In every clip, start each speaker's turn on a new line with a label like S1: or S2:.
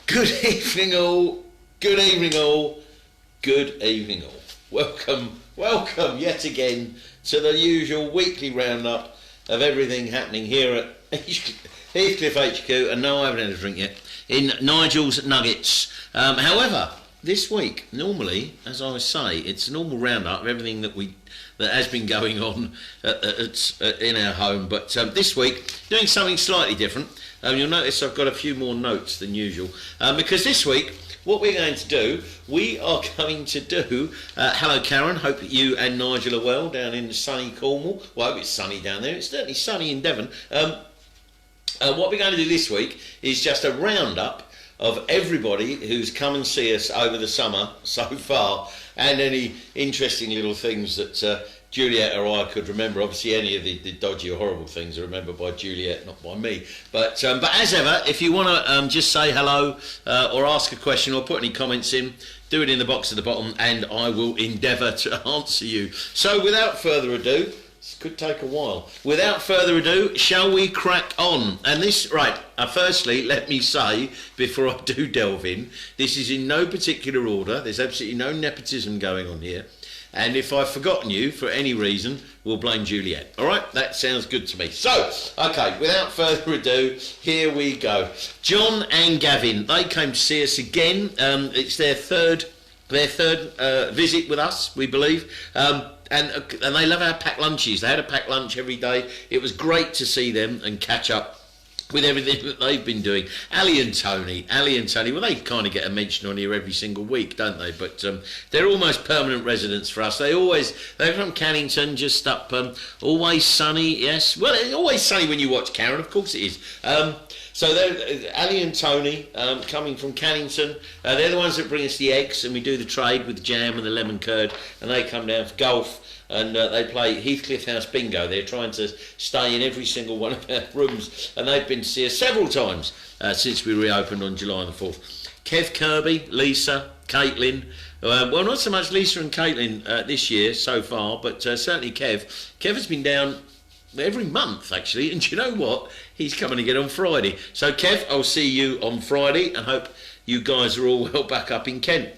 S1: Good evening all, good evening all, good evening all. Welcome yet again to the usual weekly roundup of everything happening here at Heathcliff HQ, and no, I haven't had a drink yet, in Nigel's Nuggets. However, this week, normally, as I say, it's a normal roundup of everything that has been going on in our home, but this week, doing something slightly different. You'll notice I've got a few more notes than usual, because this week, what we're going to do, we are going to do, hello Karen, hope that you and Nigel are well down in sunny Cornwall. Well, I hope it's sunny down there, it's certainly sunny in Devon. What we're going to do this week is just a roundup of everybody who's come and see us over the summer so far, and any interesting little things that Juliet or I could remember. Obviously any of the dodgy or horrible things are remembered by Juliet, not by me. But as ever, if you want to just say hello or ask a question or put any comments in, do it in the box at the bottom and I will endeavour to answer you. So without further ado, this could take a while. Without further ado, shall we crack on? And this, right, firstly, let me say, before I do delve in, this is in no particular order. There's absolutely no nepotism going on here. And if I've forgotten you for any reason, we'll blame Juliet. All right? That sounds good to me. So, okay, without further ado, here we go. John and Gavin, they came to see us again. It's their third visit with us, we believe. And they love our packed lunches. They had a packed lunch every day. It was great to see them and catch up with everything that they've been doing. Ali and Tony, well, they kind of get a mention on here every single week, don't they? But they're almost permanent residents for us. They're from Cannington, just up, always sunny, yes. Well, it's always sunny when you watch Karen, of course it is. So they're Ali and Tony, coming from Cannington. They're the ones that bring us the eggs, and we do the trade with the jam and the lemon curd, and they come down for golf. And they play Heathcliff House Bingo. They're trying to stay in every single one of our rooms, and they've been to see us several times since we reopened on July the 4th. Kev Kirby, Lisa, Caitlin, well, not so much Lisa and Caitlin this year so far, but certainly Kev. Kev has been down every month, actually, and you know what? He's coming again on Friday. So, Kev, I'll see you on Friday, and hope you guys are all well back up in Kent.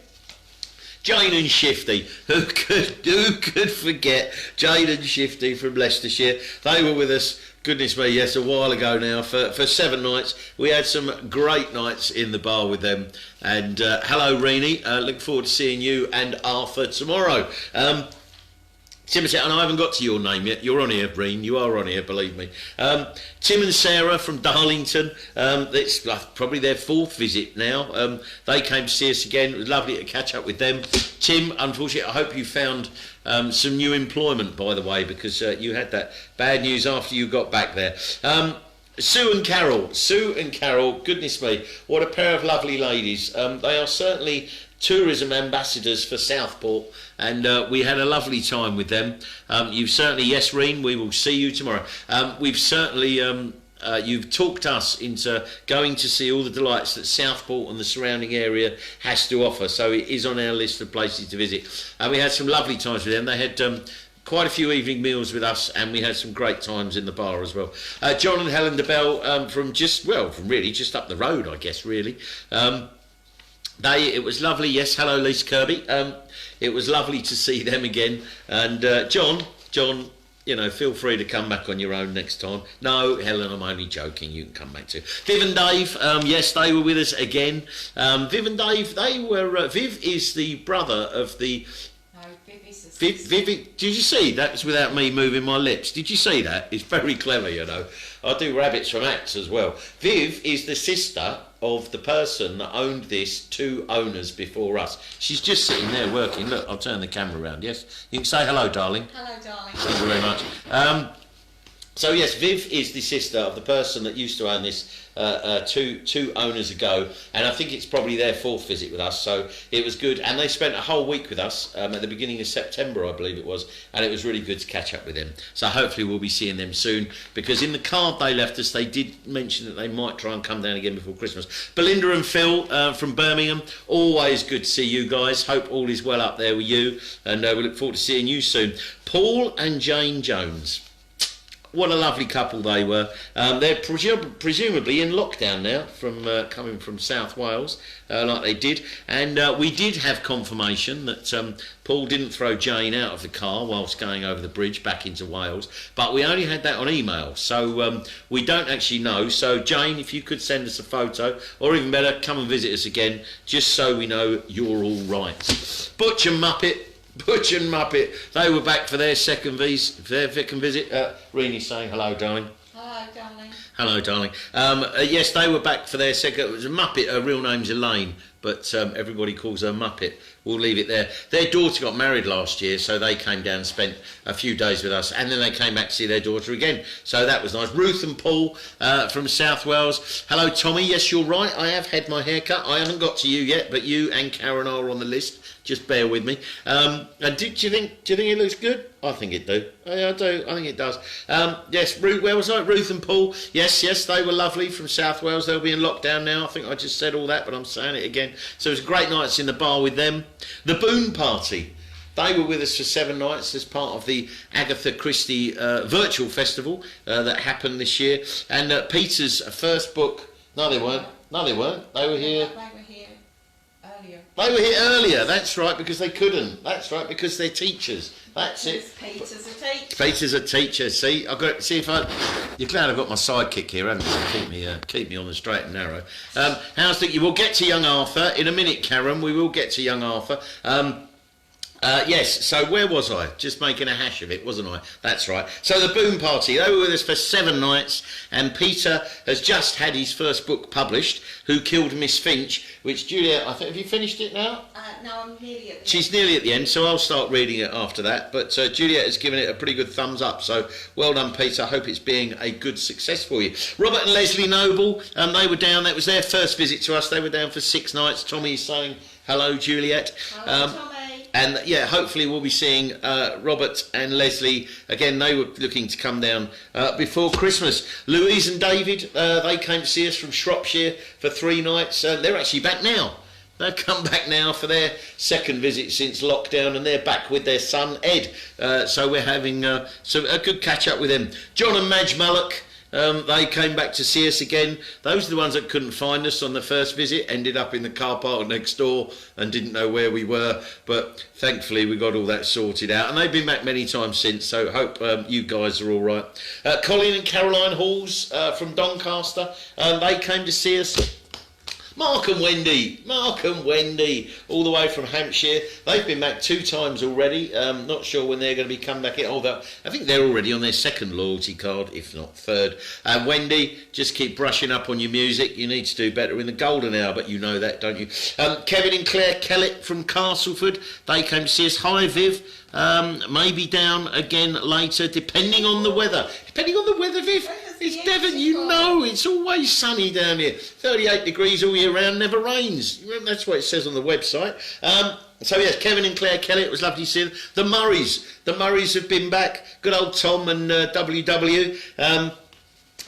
S1: Jane and Shifty, who could forget Jane and Shifty from Leicestershire? They were with us, goodness me, yes, a while ago now, for 7 nights. We had some great nights in the bar with them. And hello, Reenie, look forward to seeing you and Arthur tomorrow. Timothy, and I haven't got to your name yet. You're on here, Breen. You are on here, believe me. Tim and Sarah from Darlington. It's probably their 4th visit now. They came to see us again. It was lovely to catch up with them. Tim, unfortunately, I hope you found some new employment, by the way, because you had that bad news after you got back there. Sue and Carol, goodness me, what a pair of lovely ladies. They are certainly tourism ambassadors for Southport, and we had a lovely time with them. You've certainly, yes, Reen, we will see you tomorrow. We've certainly, you've talked us into going to see all the delights that Southport and the surrounding area has to offer, so it is on our list of places to visit. And we had some lovely times with them. They had quite a few evening meals with us, and we had some great times in the bar as well. John and Helen DeBell from just up the road, I guess, really. It was lovely, yes, hello Lisa Kirby. It was lovely to see them again. And John, you know, feel free to come back on your own next time. No, Helen, I'm only joking, you can come back too. Viv and Dave, yes, they were with us again. Viv and Dave, they were, Viv is the brother of the...
S2: No, Viv is the sister.
S1: Viv, did you see? That's without me moving my lips. Did you see that? It's very clever, you know. I do rabbits from acts as well. Viv is the sister of the person that owned this 2 owners before us. She's just sitting there working. Look, I'll turn the camera around, yes? You can say hello, darling.
S2: Hello, darling.
S1: Thank you very much. So, yes, Viv is the sister of the person that used to own this two owners ago, and I think it's probably their 4th visit with us, so it was good. And they spent a whole week with us at the beginning of September, I believe it was, and it was really good to catch up with them. So hopefully we'll be seeing them soon, because in the card they left us, they did mention that they might try and come down again before Christmas. Belinda and Phil from Birmingham, always good to see you guys. Hope all is well up there with you, and we look forward to seeing you soon. Paul and Jane Jones. What a lovely couple they were. They're presumably in lockdown now, from coming from South Wales, like they did. And we did have confirmation that Paul didn't throw Jane out of the car whilst going over the bridge back into Wales. But we only had that on email, so we don't actually know. So Jane, if you could send us a photo, or even better, come and visit us again, just so we know you're all right. Butch and Muppet, they were back for their second visit. Reenie's saying hello, darling.
S2: Hello, darling.
S1: Hello, darling. Yes, they were back for their second. It was a Muppet. Her real name's Elaine, but everybody calls her Muppet. We'll leave it there. Their daughter got married last year, so they came down and spent a few days with us, and then they came back to see their daughter again. So that was nice. Ruth and Paul from South Wales. Hello, Tommy. Yes, you're right. I have had my hair cut. I haven't got to you yet, but you and Karen are on the list. Just bear with me. And do you think it looks good? I think it do. I do. I think it does. Yes, Ruth. Where was I? Ruth and Paul. Yes, they were lovely from South Wales. They'll be in lockdown now. I think I just said all that, but I'm saying it again. So it was great nights in the bar with them. The Boone Party. They were with us for 7 nights as part of the Agatha Christie virtual festival that happened this year. And Peter's first book. No, they weren't. They were here. They were here earlier, that's right, because they couldn't. That's right, because they're teachers. That's it.
S2: Peter's a teacher.
S1: Peter's a teacher. See, I've got. See if I. You're glad I've got my sidekick here, haven't you? Keep me on the straight and narrow. How's the? We'll get to young Arthur in a minute, Karen. We will get to young Arthur. Yes, so where was I? Just making a hash of it, wasn't I? That's right. So the Boone Party, they were with us for 7 nights, and Peter has just had his first book published, Who Killed Miss Finch, which Juliet, I think, have you finished it now?
S2: No, I'm nearly at the end.
S1: She's nearly at the end, so I'll start reading it after that, but Juliet has given it a pretty good thumbs up, so well done, Peter. I hope it's being a good success for you. Robert and Leslie Noble, they were down, that was their first visit to us, they were down for 6 nights. Tommy's saying hello, Juliet.
S2: Hello, Tommy.
S1: And yeah, hopefully we'll be seeing Robert and Leslie again. They were looking to come down before Christmas. Louise and David, they came to see us from Shropshire for 3 nights. They're actually back now. They've come back now for their second visit since lockdown, and they're back with their son Ed. So we're having a good catch up with them. John and Madge Mullock. They came back to see us again. Those are the ones that couldn't find us on the first visit, ended up in the car park next door and didn't know where we were, but thankfully we got all that sorted out, and they've been back many times since, so hope you guys are all right. Colin and Caroline Halls from Doncaster, they came to see us. Mark and Wendy, all the way from Hampshire. They've been back 2 times already. Not sure when they're going to be coming back in. Although I think they're already on their 2nd loyalty card, if not 3rd. And Wendy, just keep brushing up on your music. You need to do better in the golden hour, but you know that, don't you? Kevin and Claire Kellett from Castleford. They came to see us. Hi, Viv. Maybe down again later, depending on the weather. Viv. It's Devon, you know, it's always sunny down here. 38 degrees all year round, never rains. That's what it says on the website. So yes, Kevin and Claire Kelly, it was lovely to see them. The Murrays have been back. Good old Tom and WW.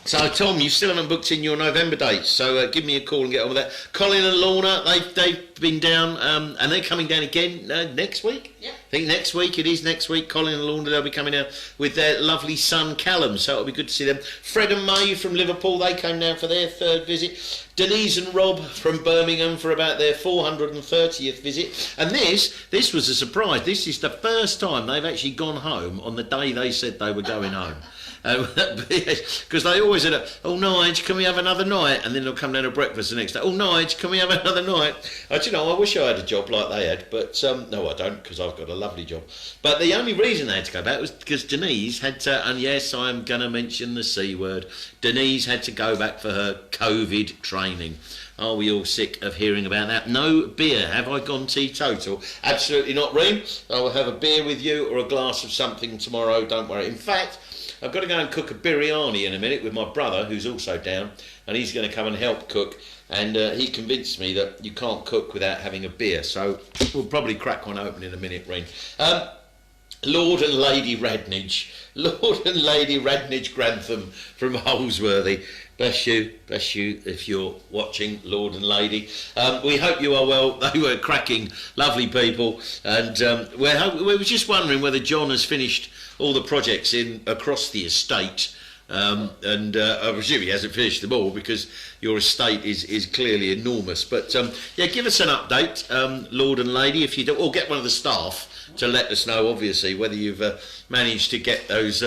S1: So Tom, you still haven't booked in your November dates, so give me a call and get on with that. Colin and Lorna, they've been down, and they're coming down again next week.
S2: Yep.
S1: I think next week, it is next week. Colin and Lorna, they'll be coming down with their lovely son Callum, so it'll be good to see them. Fred and May from Liverpool, they came down for their 3rd visit. Denise and Rob from Birmingham for about their 430th visit. And this was a surprise. This is the first time they've actually gone home on the day they said they were going home. Because they always said, oh Nige, can we have another night? And then they'll come down to breakfast the next day. Oh Nige, can we have another night? I wish I had a job like they had, but no I don't, because I've got a lovely job. But the only reason they had to go back was because Denise had to, and yes, I'm going to mention the C word, Denise had to go back for her COVID training. Are we all sick of hearing about that? No beer. Have I gone teetotal? Absolutely not, Reem. I will have a beer with you or a glass of something tomorrow, don't worry. In fact, I've got to go and cook a biryani in a minute with my brother, who's also down, and he's going to come and help cook. And he convinced me that you can't cook without having a beer, so we'll probably crack one open in a minute, Reen. Lord and Lady Radnage Grantham from Holsworthy. Bless you if you're watching, Lord and Lady. We hope you are well. They were cracking, lovely people, and we were just wondering whether John has finished all the projects in across the estate. And I presume he hasn't finished them all because your estate is clearly enormous. But yeah, give us an update, Lord and Lady, if you do, or get one of the staff to let us know, obviously, whether you've managed to get those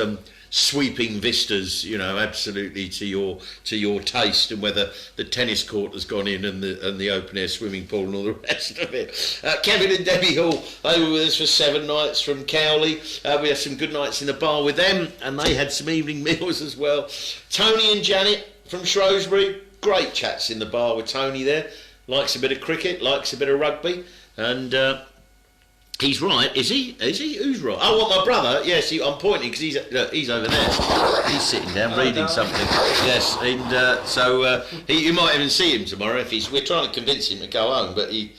S1: sweeping vistas, you know, absolutely to your taste, and whether the tennis court has gone in and the open air swimming pool and all the rest of it. Kevin and Debbie Hall, they were with us for 7 nights from Cowley. We had some good nights in the bar with them, and they had some evening meals as well. Tony and Janet from Shrewsbury, great chats in the bar with Tony there. Likes a bit of cricket, likes a bit of rugby, and he's right, is he? Is he? Who's right? Oh, what, my brother? Yes, I'm pointing because he's over there. He's sitting down reading something. Yes, and so you might even see him tomorrow if we're trying to convince him to go home, but he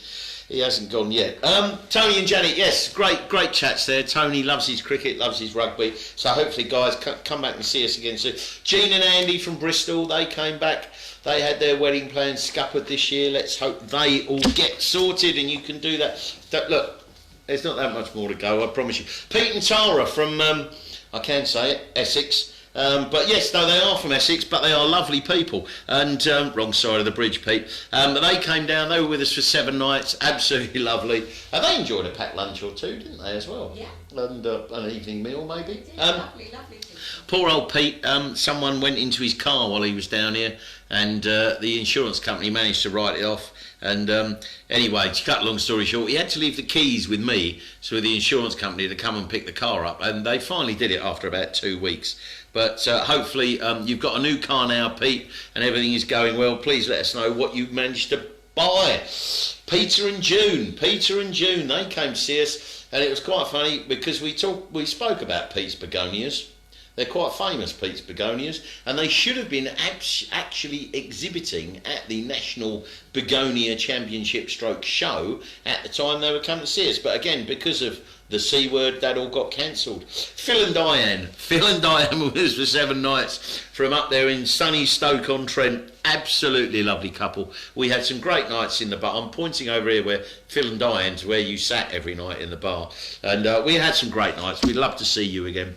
S1: hasn't gone yet. Tony and Janet, yes, great chats there. Tony loves his cricket, loves his rugby. So hopefully, guys, come back and see us again soon. Jean and Andy from Bristol, they came back. They had their wedding plans scuppered this year. Let's hope they all get sorted and you can do that. Look, there's not that much more to go, I promise you. Pete and Tara from, I can say it, Essex. But yes, no, they are from Essex, but they are lovely people. And wrong side of the bridge, Pete. But they came down, they were with us for 7 nights, absolutely lovely. And they enjoyed a packed lunch or two, didn't they, as well?
S2: Yeah.
S1: And an evening meal, maybe.
S2: Lovely.
S1: Poor old Pete, someone went into his car while he was down here, and the insurance company managed to write it off. And anyway, to cut a long story short, he had to leave the keys with me, so the insurance company to come and pick the car up, and they finally did it after about 2 weeks. But hopefully you've got a new car now, Pete, and everything is going well. Please let us know what you managed to buy. Peter and June, they came to see us, and it was quite funny because we spoke about Pete's begonias. They're quite famous, Pete's begonias, and they should have been actually exhibiting at the National Begonia Championship Stroke Show at the time they were coming to see us. But again, because of the C word, that all got cancelled. Phil and Diane were with us for 7 nights from up there in sunny Stoke-on-Trent. Absolutely lovely couple. We had some great nights in the bar. I'm pointing over here where Phil and Diane's, where you sat every night in the bar. And we had some great nights. We'd love to see you again.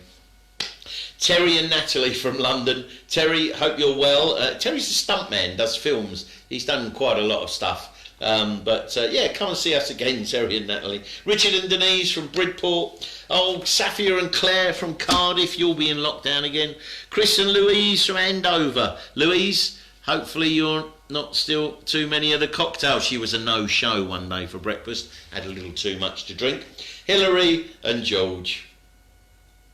S1: Terry and Natalie from London. Terry, hope you're well. Terry's a stuntman, does films. He's done quite a lot of stuff. Yeah, come and see us again, Terry and Natalie. Richard and Denise from Bridport. Oh, Safia and Claire from Cardiff. You'll be in lockdown again. Chris and Louise from Andover. Louise, hopefully you're not still too many of the cocktails. She was a no-show one day for breakfast. Had a little too much to drink. Hilary and George.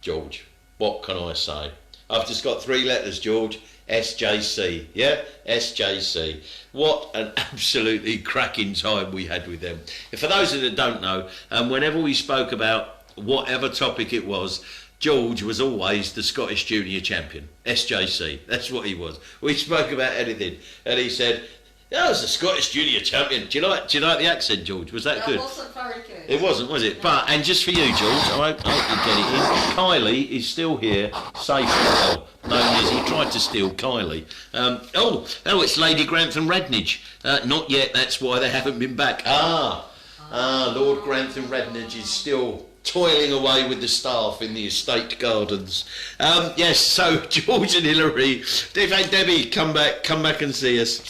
S1: George. What can I say? I've just got 3 letters, George. SJC. Yeah? SJC. What an absolutely cracking time we had with them. And for those that don't know, whenever we spoke about whatever topic it was, George was always the Scottish Junior Champion. SJC. That's what he was. We spoke about anything. And he said, "That was the Scottish Junior Champion." Do you like the accent, George? Was that good?
S2: It wasn't very good.
S1: It wasn't, was it? But, and just for you, George, I hope you get it in. Kylie is still here, safe and well. Known as he tried to steal Kylie. It's Lady Grantham Rednage. Not yet, that's why they haven't been back. Lord Grantham Rednage is still toiling away with the staff in the estate gardens. Yes, so George and Hilary, Debbie, come back and see us.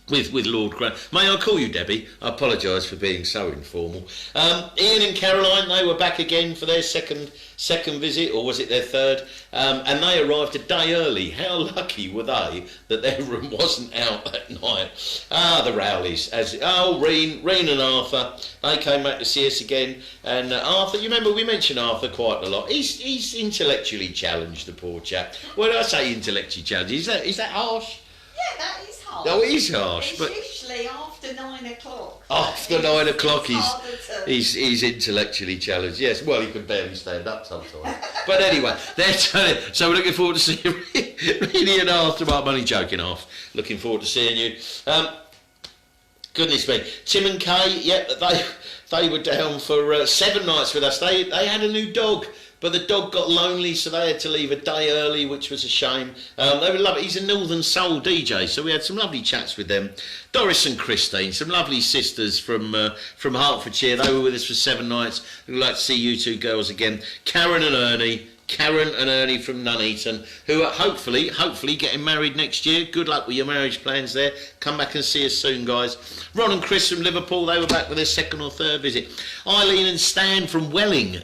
S1: With Lord Grant. May I call you Debbie? I apologise for being so informal. Ian and Caroline, they were back again for their second visit, or was it their third? And they arrived a day early. How lucky were they that their room wasn't out that night? The Rowleys. Reen and Arthur, they came back to see us again. And Arthur, you remember we mentioned Arthur quite a lot. He's intellectually challenged, the poor chap. When I say intellectually challenged, is that harsh?
S2: Yeah, that is harsh.
S1: No, it is harsh.
S2: It's
S1: but
S2: usually after 9 o'clock.
S1: After 9 o'clock, he's intellectually challenged. Yes, well, he can barely stand up sometimes. But anyway, so we're looking forward to seeing Reedy and Arthur. I'm only joking off. Looking forward to seeing you. Goodness me, Tim and Kay. Yep, they were down for 7 nights with us. They had a new dog. But the dog got lonely, so they had to leave a day early, which was a shame. They were lovely. He's a Northern Soul DJ, so we had some lovely chats with them. Doris and Christine, some lovely sisters from Hertfordshire. They were with us for 7 nights. We'd like to see you 2 girls again. Karen and Ernie, Karen and Ernie from Nuneaton, who are hopefully getting married next year. Good luck with your marriage plans there. Come back and see us soon, guys. Ron and Chris from Liverpool, they were back with their second or third visit. Eileen and Stan from Welling,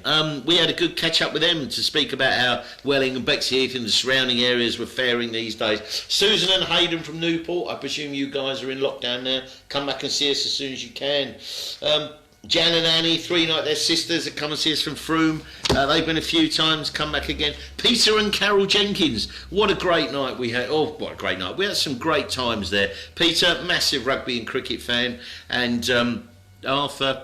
S1: we had a good catch up with them to speak about how Welling and Bexleyheath and the surrounding areas were faring these days. Susan and Hayden from Newport, I presume you guys are in lockdown now. Come back and see us as soon as you can. Jan and Annie, 3 night, their sisters that come and see us from Frome. They've been a few times, come back again. Peter and Carol Jenkins, what a great night we had. Oh, what a great night. We had some great times there. Peter, massive rugby and cricket fan. And Arthur,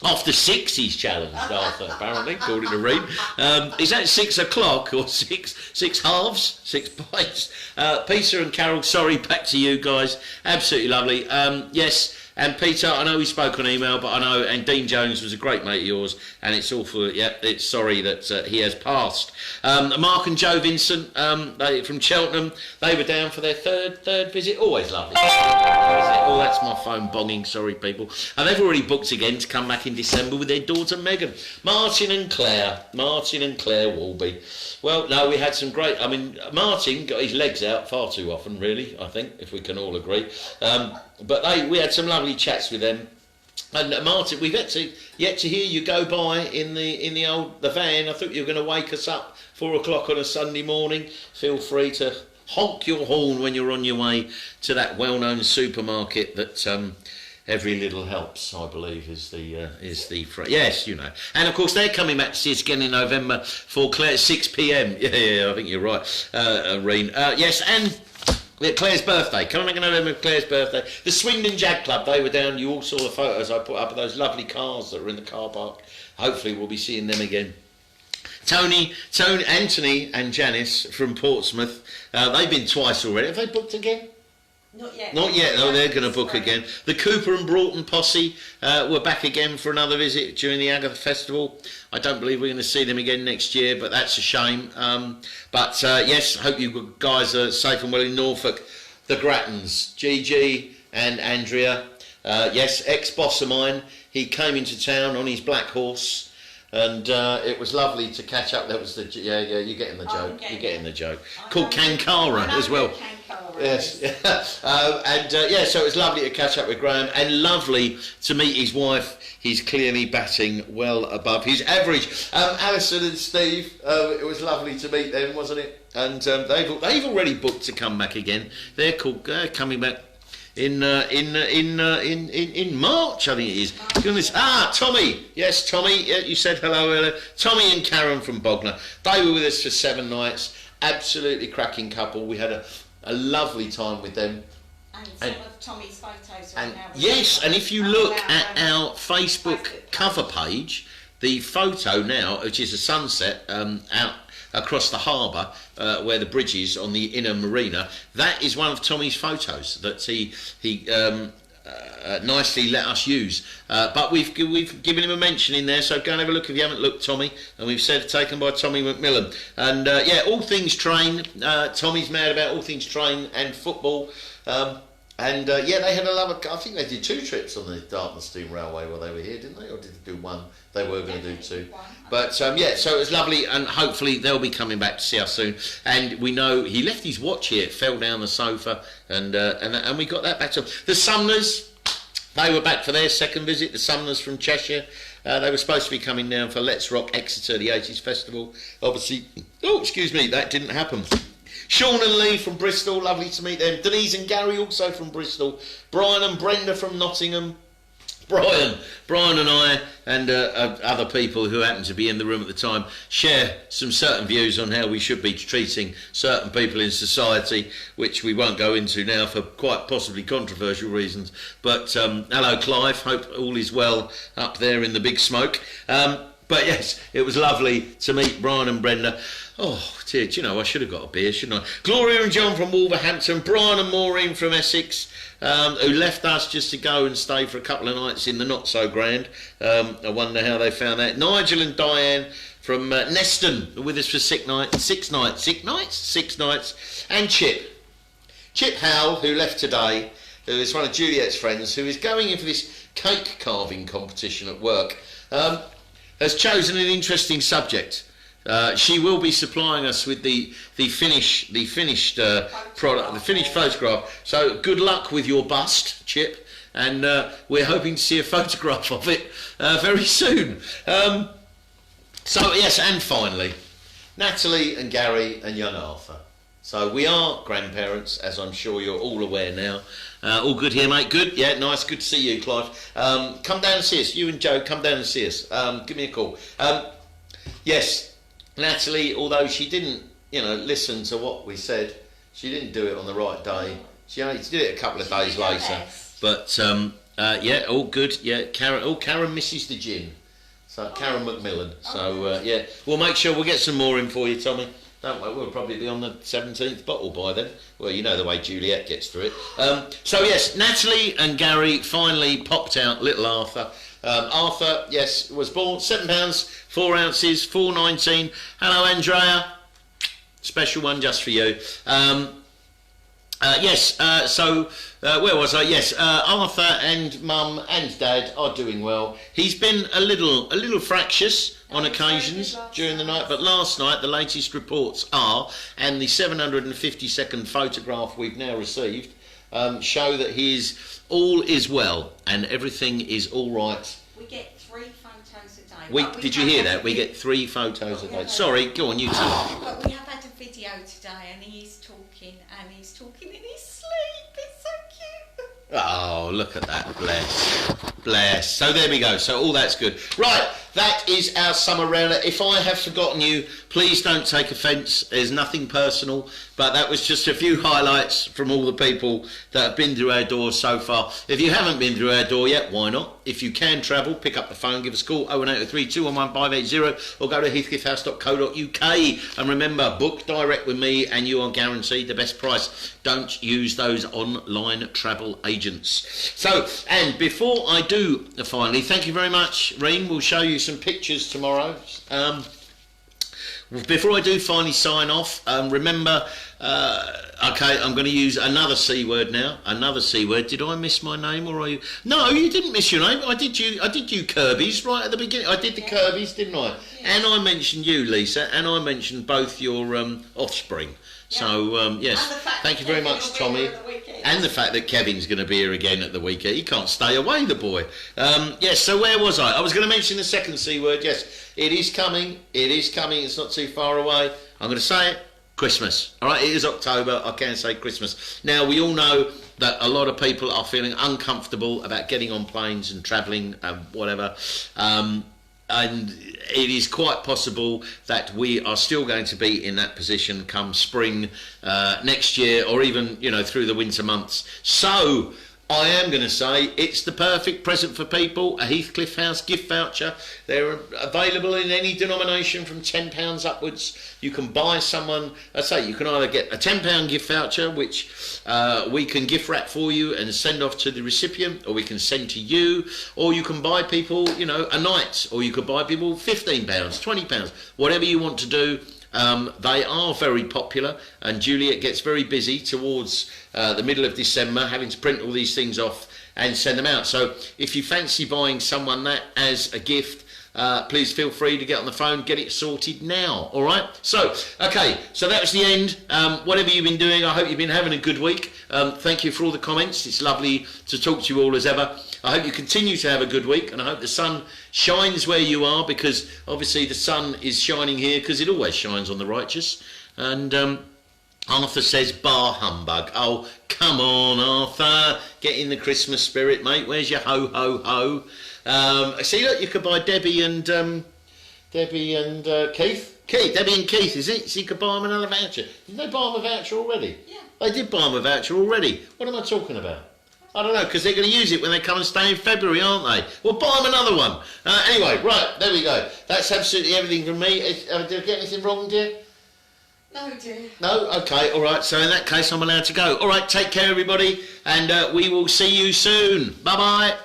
S1: after 6 he's challenged, Arthur, apparently, according to Reed. Is that 6 o'clock or six halves? 6 bites? Peter and Carol, sorry, back to you guys. Absolutely lovely. Yes. And Peter, I know we spoke on email, but I know, and Dean Jones was a great mate of yours, and it's awful, it's sorry that he has passed. Mark and Joe Vincent, they from Cheltenham, they were down for their third visit, always lovely. Oh, that's my phone bonging, sorry people. And they've already booked again to come back in December with their daughter Megan. Martin and Claire Walby. Well, no, we had some great, I mean, Martin got his legs out far too often, really, I think, if we can all agree. But we had some lovely chats with them. And Martin, we've yet to hear you go by in the van. I thought you were going to wake us up 4 o'clock on a Sunday morning. Feel free to honk your horn when you're on your way to that well-known supermarket that every little helps, I believe, is the phrase. Yes, you know. And of course they're coming back to see us again in November for Claire 6 p.m. Yeah, I think you're right, Reen. Yes, and Claire's birthday. Coming back in November, Claire's birthday. The Swindon Jag Club, they were down. You all saw the photos I put up of those lovely cars that were in the car park. Hopefully we'll be seeing them again. Tony, Anthony and Janice from Portsmouth. They've been twice already. Have they booked again?
S2: Not yet.
S1: Not yet, though. They're going to book again. The Cooper and Broughton posse were back again for another visit during the Agatha Festival. I don't believe we're going to see them again next year, but that's a shame. But yes, hope you guys are safe and well in Norfolk. The Grattons, Gigi and Andrea. Yes, ex-boss of mine. He came into town on his black horse. And it was lovely to catch up. That was the you're getting the joke. You're getting the joke. Called Kankara as well. Yes, so it was lovely to catch up with Graham and lovely to meet his wife. He's clearly batting well above his average. Alison and Steve, it was lovely to meet them, wasn't it? And they've already booked to come back again. They're coming back in March, I think it is. Goodness. Tommy. Yes, Tommy. You said hello earlier. Tommy and Karen from Bognor. They were with us for 7 nights. Absolutely cracking couple. We had a lovely time with them.
S2: And some of Tommy's photos right now.
S1: Yes, and if you look at our Facebook cover page, the photo now, which is a sunset out across the harbour where the bridge is on the inner marina, that is one of Tommy's photos that he nicely let us use. But we've given him a mention in there, so go and have a look if you haven't looked, Tommy. And we've said taken by Tommy McMillan. And all things train. Tommy's mad about all things train and football. They had a love of, I think they did 2 trips on the Dartmouth Steam Railway while they were here, didn't they? Or did they do 1? They were going to do 2. But so it was lovely, and hopefully they'll be coming back to see us soon. And we know he left his watch here, it fell down the sofa, and we got that back to him. The Sumners, they were back for their second visit, the Sumners from Cheshire. They were supposed to be coming down for Let's Rock Exeter, the 80s festival. Obviously, that didn't happen. Sean and Lee from Bristol, lovely to meet them. Denise and Gary also from Bristol. Brian and Brenda from Nottingham. Brian and I and other people who happen to be in the room at the time share some certain views on how we should be treating certain people in society, which we won't go into now for quite possibly controversial reasons. But hello Clive, hope all is well up there in the big smoke. But yes, it was lovely to meet Brian and Brenda. Oh dear, do you know, I should have got a beer, shouldn't I? Gloria and John from Wolverhampton, Brian and Maureen from Essex, who left us just to go and stay for a couple of nights in the not so grand. I wonder how they found that. Nigel and Diane from Neston, with us for 6 nights. And Chip Howell, who left today, who is one of Juliet's friends, who is going in for this cake carving competition at work, has chosen an interesting subject. She will be supplying us with the finished product, the finished photograph. So good luck with your bust, Chip, and we're hoping to see a photograph of it very soon. So yes, and finally, Natalie and Gary and young Arthur. So we are grandparents, as I'm sure you're all aware now. All good here, mate? Good? Yeah, nice. Good to see you, Clive. Come down and see us. You and Joe, come down and see us. Give me a call. Yes, Natalie, although she didn't, listen to what we said, she didn't do it on the right day. She only did it a couple of days later. But, yeah, all good. Yeah, Karen misses the gin. So, Karen McMillan. So, yeah, we'll make sure we'll get some more in for you, Tommy. Don't worry, we'll probably be on the 17th bottle by then. Well, you know the way Juliet gets through it. So, yes, Natalie and Gary finally popped out little Arthur. Arthur, yes, was born £7, 4 ounces, 4.19. Hello, Andrea. Special one just for you. Yes, so where was I? Yes, Arthur and Mum and Dad are doing well. He's been a little fractious on occasions during the night, but last night the latest reports are, and the 750-second photograph we've now received show that all is well and everything is all right.
S2: We get 3 photos a day.
S1: Did you hear that? We get 3 photos a day. Sorry, go on, you tell.
S2: But we have had a video today and he's talking in his sleep. It's so cute.
S1: Oh, look at that. Bless. So there we go. So all that's good. Right, that is our summer roundup. If I have forgotten you, please don't take offence. There's nothing personal, but that was just a few highlights from all the people that have been through our doors so far. If you haven't been through our door yet, why not? If you can travel, pick up the phone, give us a call, 01803 211 580, or go to heathcliffhouse.co.uk. And remember, book direct with me and you are guaranteed the best price. Don't use those online travel agents. So, and before I do finally, thank you very much, Reen. We'll show you some pictures tomorrow. Before I do finally sign off, remember, okay, I'm going to use another C word now. Another C word. Did I miss my name, or are you? No, you didn't miss your name. I did you Kirby's right at the beginning. I did the Kirby's, didn't I? Yeah. And I mentioned you, Lisa, and I mentioned both your offspring. Yeah. So, yes, thank you very much, Tommy. And the fact that Kevin's going to be here again at the weekend. He can't stay away, the boy. Yes, so where was I? I was going to mention the second C word. Yes, it is coming. It is coming. It's not too far away. I'm going to say it. Christmas. All right, it is October. I can say Christmas. Now, we all know that a lot of people are feeling uncomfortable about getting on planes and travelling and whatever. And it is quite possible that we are still going to be in that position come spring next year, or even, through the winter months. So I am going to say it's the perfect present for people, a Heathcliff House gift voucher. They're available in any denomination from £10 upwards. You can buy someone, you can either get a £10 gift voucher, which we can gift wrap for you and send off to the recipient, or we can send to you, or you can buy people, a night, or you could buy people £15, £20, whatever you want to do. They are very popular, and Juliet gets very busy towards the middle of December, having to print all these things off and send them out. So if you fancy buying someone that as a gift, please feel free to get on the phone, get it sorted now. All right. So okay, so that was the end. Whatever you've been doing, I hope you've been having a good week. Thank you for all the comments. It's lovely to talk to you all as ever. I hope you continue to have a good week, and I hope the sun shines where you are, because obviously the sun is shining here because it always shines on the righteous. And Arthur says, bar humbug. Oh, come on, Arthur. Get in the Christmas spirit, mate. Where's your ho-ho-ho? See, look, you could buy Debbie and Keith. Debbie and Keith, is it? So you could buy them another voucher. Didn't they buy them a voucher already? Yeah. They did buy them a voucher already. What am I talking about? I don't know, because they're going to use it when they come and stay in February, aren't they? Well, buy them another one. Anyway, right, there we go. That's absolutely everything from me. Did I get anything wrong, dear?
S2: No, dear.
S1: No? Okay, all right. So in that case, I'm allowed to go. All right, take care, everybody, and we will see you soon. Bye-bye.